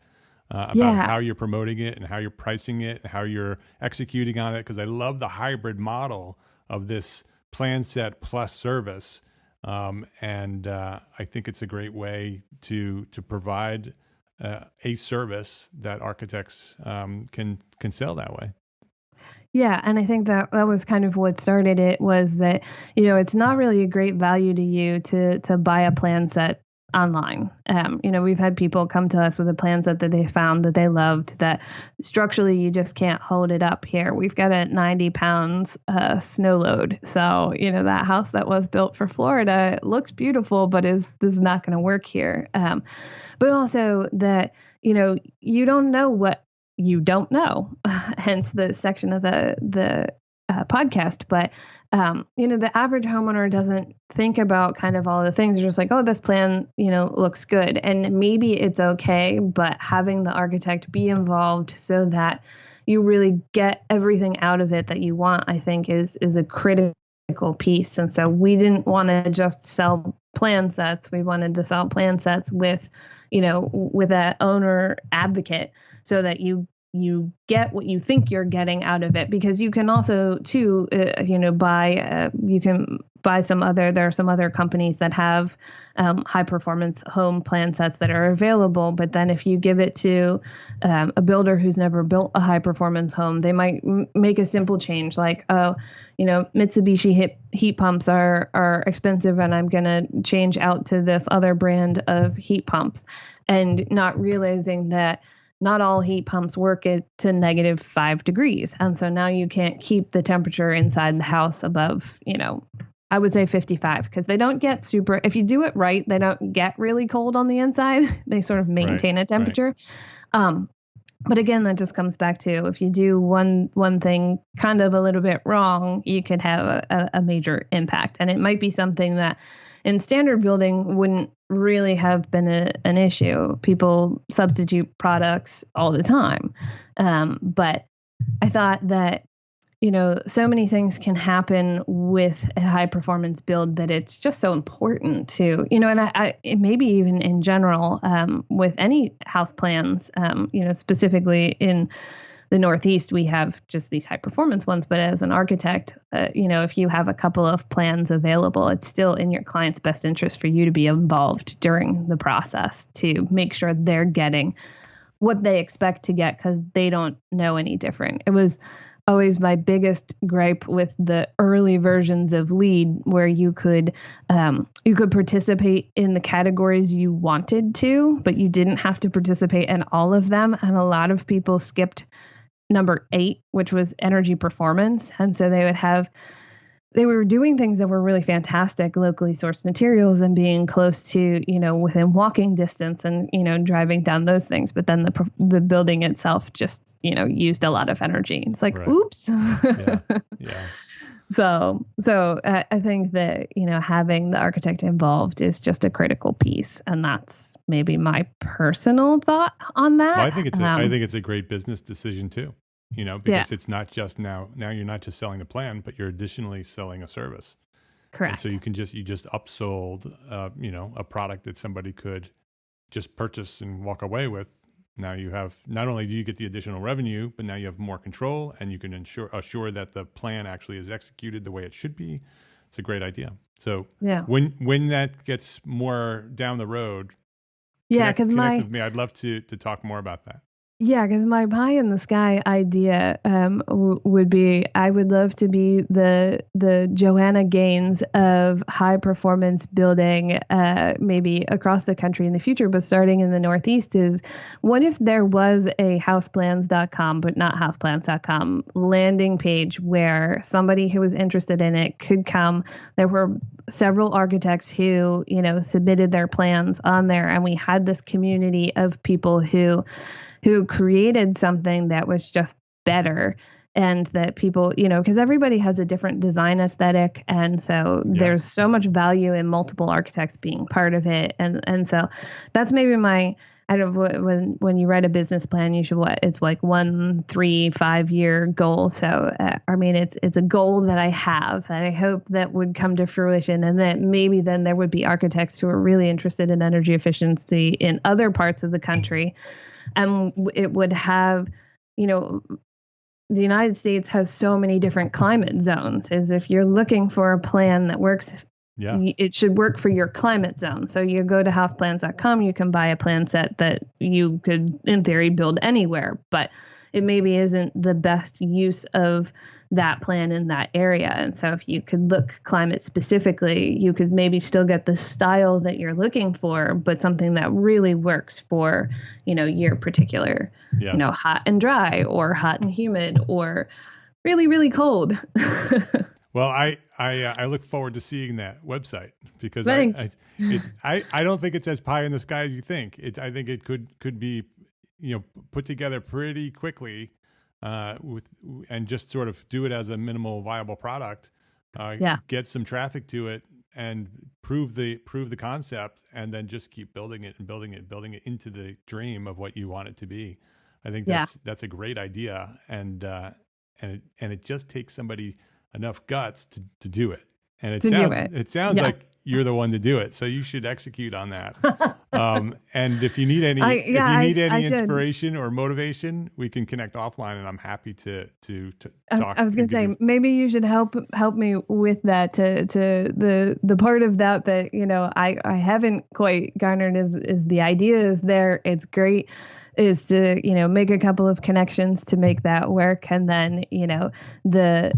about how you're promoting it and how you're pricing it and how you're executing on it. Because I love the hybrid model of this plan set plus service, and I think it's a great way to provide a service that architects can sell that way. Yeah, and I think that was kind of what started it, was that, it's not really a great value to you to buy a plan set online. We've had people come to us with a plan set that they found that they loved, that structurally you just can't hold it up here. We've got a 90 pounds snow load. So, that house that was built for Florida looks beautiful, but is not going to work here. But also that, you don't know what you don't know, hence the section of the podcast. But, the average homeowner doesn't think about kind of all the things. They're just like, oh, this plan, looks good. And maybe it's okay, but having the architect be involved so that you really get everything out of it that you want, I think is a critical piece. And so we didn't want to just sell plan sets. We wanted to sell plan sets with that owner advocate, so that you get what you think you're getting out of it. Because you can also too, buy there are some other companies that have high performance home plan sets that are available. But then if you give it to a builder who's never built a high performance home, they might make a simple change like, Mitsubishi heat pumps are expensive and I'm going to change out to this other brand of heat pumps, and not realizing that not all heat pumps work to -5 degrees. And so now you can't keep the temperature inside the house above, I would say 55, because they don't get if you do it right, they don't get really cold on the inside. They sort of maintain a temperature. Right. But again, that just comes back to, if you do one thing kind of a little bit wrong, you could have a major impact. And it might be something that in standard building wouldn't really have been an issue. People substitute products all the time. But I thought that, so many things can happen with a high performance build that it's just so important to, and maybe even in general, with any house plans, specifically in the Northeast, we have just these high performance ones. But as an architect, if you have a couple of plans available, it's still in your client's best interest for you to be involved during the process to make sure they're getting what they expect to get, because they don't know any different. It was always my biggest gripe with the early versions of LEED, where you could participate in the categories you wanted to, but you didn't have to participate in all of them. And a lot of people skipped number 8, which was energy performance. And so they were doing things that were really fantastic, locally sourced materials and being close to, within walking distance and, driving down those things. But then the building itself just, used a lot of energy. It's like, right. Oops. Yeah. So I think that, having the architect involved is just a critical piece. And that's maybe my personal thought on that. Well, I think it's a great business decision too. Because it's not just now you're not just selling the plan, but you're additionally selling a service. Correct. And so you just upsold, a product that somebody could just purchase and walk away with. Now you have, not only do you get the additional revenue, but now you have more control, and you can assure that the plan actually is executed the way it should be. It's a great idea. So when that gets more down the road, connect with me. I'd love to talk more about that. Yeah, because my pie in the sky idea would be, I would love to be the Joanna Gaines of high performance building, maybe across the country in the future, but starting in the Northeast is, what if there was a houseplans.com, but not houseplans.com, landing page where somebody who was interested in it could come. There were several architects who, submitted their plans on there, and we had this community of people who created something that was just better, and that people, because everybody has a different design aesthetic. And so there's so much value in multiple architects being part of it. And so that's maybe I don't know, when you write a business plan, you should, it's like 1, 3, 5 year goal. So, it's a goal that I have that I hope that would come to fruition, and that maybe then there would be architects who are really interested in energy efficiency in other parts of the country. And it would have, the United States has so many different climate zones. As if you're looking for a plan that works, it should work for your climate zone. So you go to houseplans.com, you can buy a plan set that you could, in theory, build anywhere, but it maybe isn't the best use of that plan in that area. And so if you could look climate specifically, you could maybe still get the style that you're looking for, but something that really works for, your particular, hot and dry, or hot and humid, or really, really cold. Well, I look forward to seeing that website, because I don't think it's as pie in the sky as you think. I think it could be, put together pretty quickly, and just sort of do it as a minimal viable product. Get some traffic to it, and prove the concept, and then just keep building it and building it into the dream of what you want it to be. I think that's a great idea, and it just takes somebody enough guts to do it. And it sounds like you're the one to do it, so you should execute on that. And if you need any inspiration or motivation, we can connect offline, and I'm happy to talk. I was going to say, maybe you should help me with that, to the part of that I haven't quite garnered is the idea is there. It's great. Is to, make a couple of connections to make that work. And then, the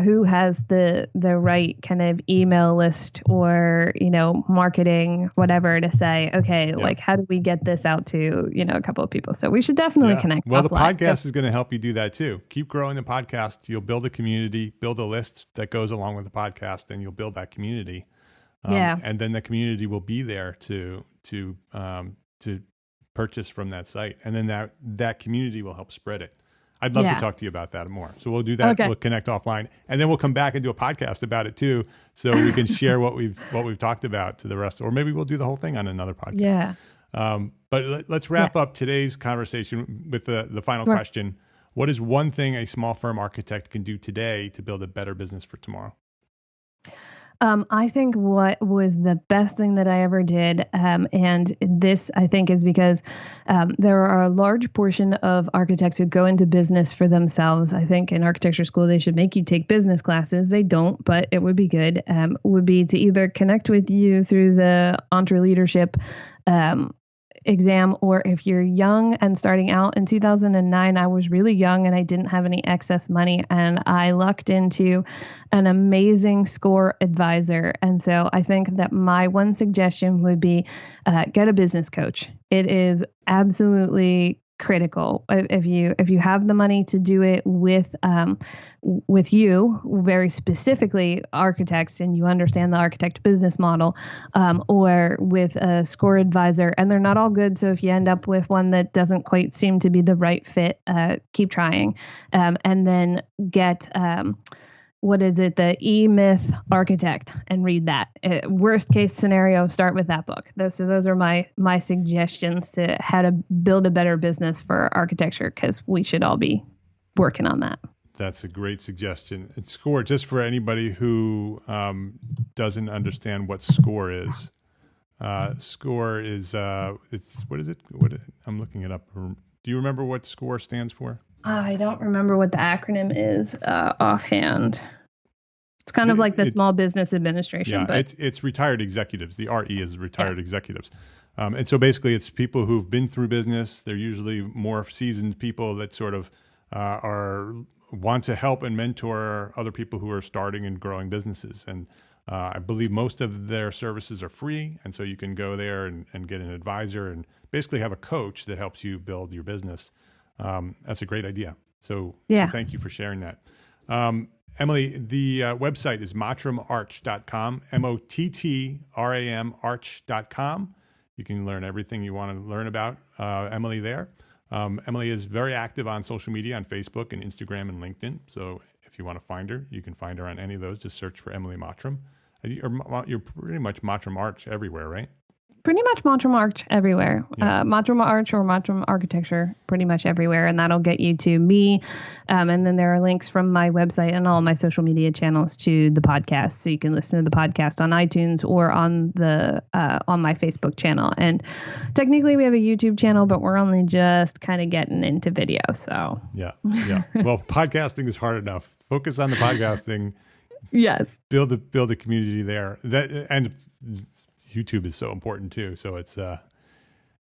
who has the right kind of email list or, marketing, whatever, to say, okay, like, how do we get this out to, a couple of people? So we should definitely connect. Well, the podcast is going to help you do that too. Keep growing the podcast. You'll build a community, build a list that goes along with the podcast, and you'll build that community. And then the community will be there to purchase from that site, and then that community will help spread it. I'd love to talk to you about that more. So we'll do that. Okay. We'll connect offline, and then we'll come back and do a podcast about it too, so we can share what we've talked about to the rest. Or maybe we'll do the whole thing on another podcast. But let's wrap up today's conversation with the final question. What is one thing a small firm architect can do today to build a better business for tomorrow? I think what was the best thing that I ever did, and this I think is because there are a large portion of architects who go into business for themselves. I think in architecture school they should make you take business classes. They don't, but it would be good. Would be to either connect with you through the EntreLeadership exam, or if you're young and starting out. In 2009, I was really young and I didn't have any excess money, and I lucked into an amazing SCORE advisor. And so I think that my one suggestion would be get a business coach. It is absolutely critical. If you have the money to do it with you, very specifically architects, and you understand the architect business model, or with a SCORE advisor, and they're not all good. So if you end up with one that doesn't quite seem to be the right fit, keep trying, and then get the E-Myth Architect, and read that. Worst case scenario, start with that book. Those are my suggestions to how to build a better business for architecture, because we should all be working on that. That's a great suggestion. And SCORE, just for anybody who doesn't understand what SCORE is. SCORE is it's what is it? I'm looking it up. Do you remember what SCORE stands for? I don't remember what the acronym is offhand. It's kind of like the Small Business Administration. Yeah, but it's retired executives. The RE is retired executives. And so basically it's people who've been through business. They're usually more seasoned people that sort of want to help and mentor other people who are starting and growing businesses. And I believe most of their services are free. And so you can go there and get an advisor and basically have a coach that helps you build your business. That's a great idea. So thank you for sharing that. Emily, the website is mottramArch.com, MOTTRAM arch.com. You can learn everything you want to learn about Emily there. Emily is very active on social media, on Facebook and Instagram and LinkedIn. So if you want to find her, you can find her on any of those. Just search for Emily Mottram. You're pretty much Mottram Arch everywhere, right? Pretty much Mottram Arch everywhere. Mottram Arch or Mottram Architecture, pretty much everywhere. And that'll get you to me. And then there are links from my website and all my social media channels to the podcast. So you can listen to the podcast on iTunes or on my Facebook channel. And technically we have a YouTube channel, but we're only just kind of getting into video. So yeah. Well, podcasting is hard enough. Focus on the podcasting. Yes. Build a community there. And YouTube is so important too. So it's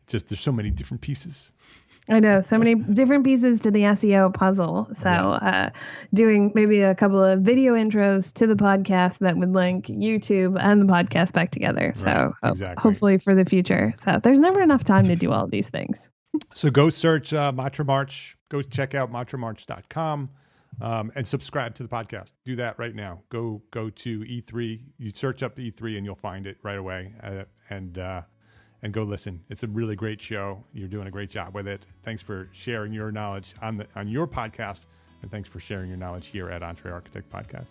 just there's so many different pieces. I know, so many different pieces to the SEO puzzle. So doing maybe a couple of video intros to the podcast that would link YouTube and the podcast back together. So hopefully for the future. So there's never enough time to do all of these things. So go search Mottram Arch. Go check out mottраmarch.com. And subscribe to the podcast. Do that right now. Go to E3. You search up E3 and you'll find it right away. And go listen. It's a really great show. You're doing a great job with it. Thanks for sharing your knowledge on your podcast, and thanks for sharing your knowledge here at EntreArchitect Podcast.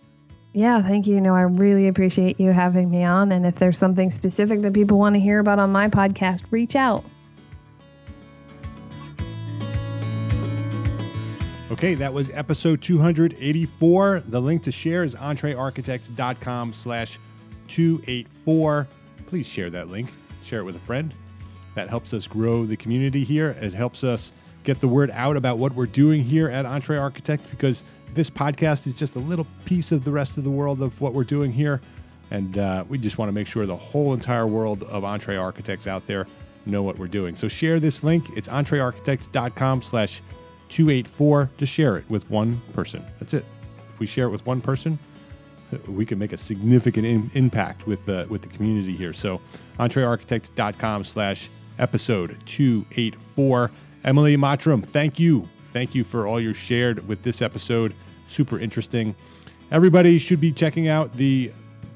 Yeah, thank you. No, I really appreciate you having me on. And if there's something specific that people want to hear about on my podcast, reach out. Okay, that was episode 284. The link to share is EntreArchitect.com/284. Please share that link. Share it with a friend. That helps us grow the community here. It helps us get the word out about what we're doing here at EntreArchitect, because this podcast is just a little piece of the rest of the world of what we're doing here. And we just want to make sure the whole entire world of EntreArchitects out there know what we're doing. So share this link. It's EntreArchitect.com/284. Just share it with one person. That's it. If we share it with one person, we can make a significant impact with the community here. So EntreArchitect.com/episode 284. Emily Mottram, thank you. Thank you for all you shared with this episode. Super interesting. Everybody should be checking out the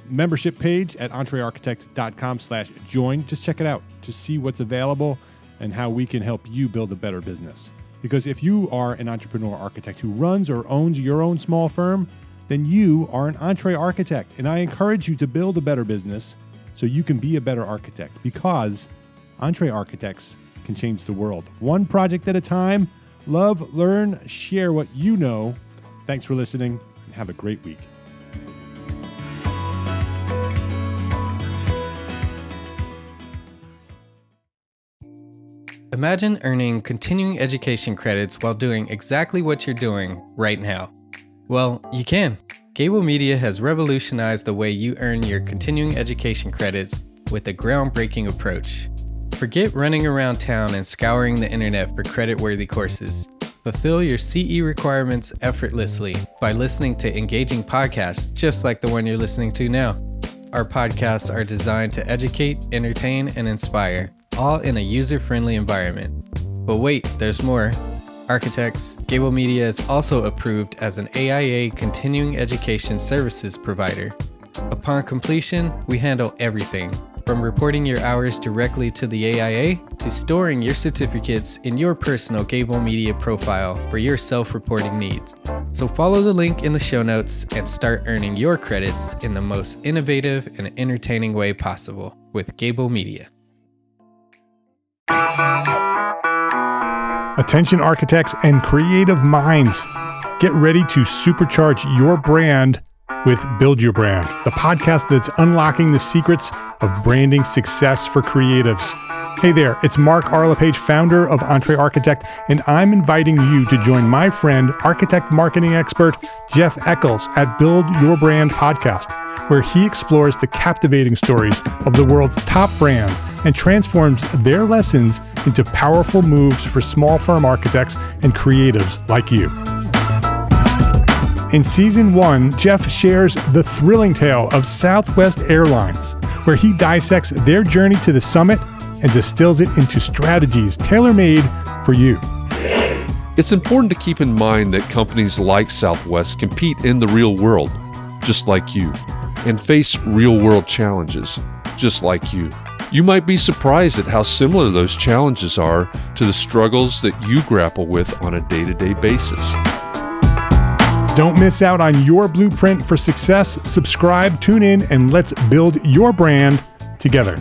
membership page at EntreArchitect.com/join. Just check it out. Just see what's available and how we can help you build a better business. Because if you are an entrepreneur architect who runs or owns your own small firm, then you are an EntreArchitect. And I encourage you to build a better business so you can be a better architect, because EntreArchitects can change the world. One project at a time. Love, learn, share what you know. Thanks for listening, and have a great week. Imagine earning continuing education credits while doing exactly what you're doing right now. Well, you can. Gable Media has revolutionized the way you earn your continuing education credits with a groundbreaking approach. Forget running around town and scouring the internet for credit-worthy courses. Fulfill your CE requirements effortlessly by listening to engaging podcasts just like the one you're listening to now. Our podcasts are designed to educate, entertain, and inspire, all in a user-friendly environment. But wait, there's more. Architects, Gable Media is also approved as an AIA continuing education services provider. Upon completion, we handle everything, from reporting your hours directly to the AIA to storing your certificates in your personal Gable Media profile for your self-reporting needs. So follow the link in the show notes and start earning your credits in the most innovative and entertaining way possible with Gable Media. Attention architects and creative minds. Get ready to supercharge your brand with Build Your Brand, the podcast that's unlocking the secrets of branding success for creatives. Hey there, it's Mark Arlepage, founder of EntreArchitect, and I'm inviting you to join my friend, architect marketing expert Jeff Eccles at Build Your Brand podcast, where he explores the captivating stories of the world's top brands and transforms their lessons into powerful moves for small firm architects and creatives like you. In Season 1, Jeff shares the thrilling tale of Southwest Airlines, where he dissects their journey to the summit and distills it into strategies tailor-made for you. It's important to keep in mind that companies like Southwest compete in the real world, just like you, and face real-world challenges, just like you. You might be surprised at how similar those challenges are to the struggles that you grapple with on a day-to-day basis. Don't miss out on your blueprint for success. Subscribe, tune in, and let's build your brand together.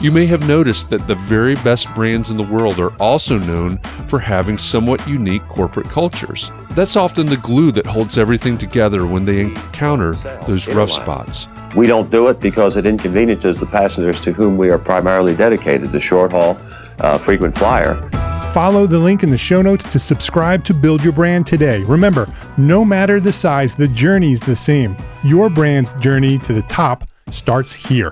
You may have noticed that the very best brands in the world are also known for having somewhat unique corporate cultures. That's often the glue that holds everything together when they encounter those rough spots. We don't do it because it inconveniences the passengers to whom we are primarily dedicated, the short haul, frequent flyer. Follow the link in the show notes to subscribe to Build Your Brand today. Remember, no matter the size, the journey's the same. Your brand's journey to the top starts here.